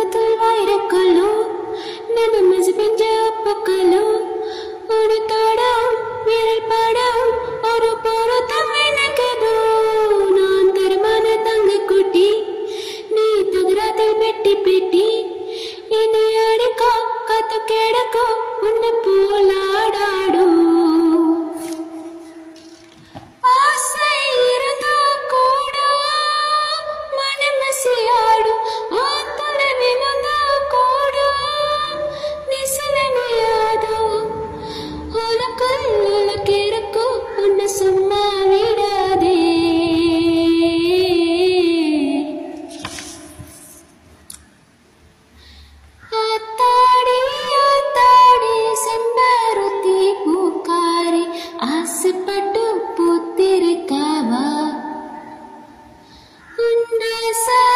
தூரத்தில் வைரக்கல்லோ நம்ம மனசு பெஞ்ச ஒப்பக்கல்லோ ஒரு தாடம் விரல் பாடம் ஒரு பொருத்தம் எனக்கதோ நான் தரமான தங்க குட்டி நீ தகராத்தில் பெட்டி பெட்டி என்னை அடிக்கோ கத்து கிடக்கோ உன்னை போலாடா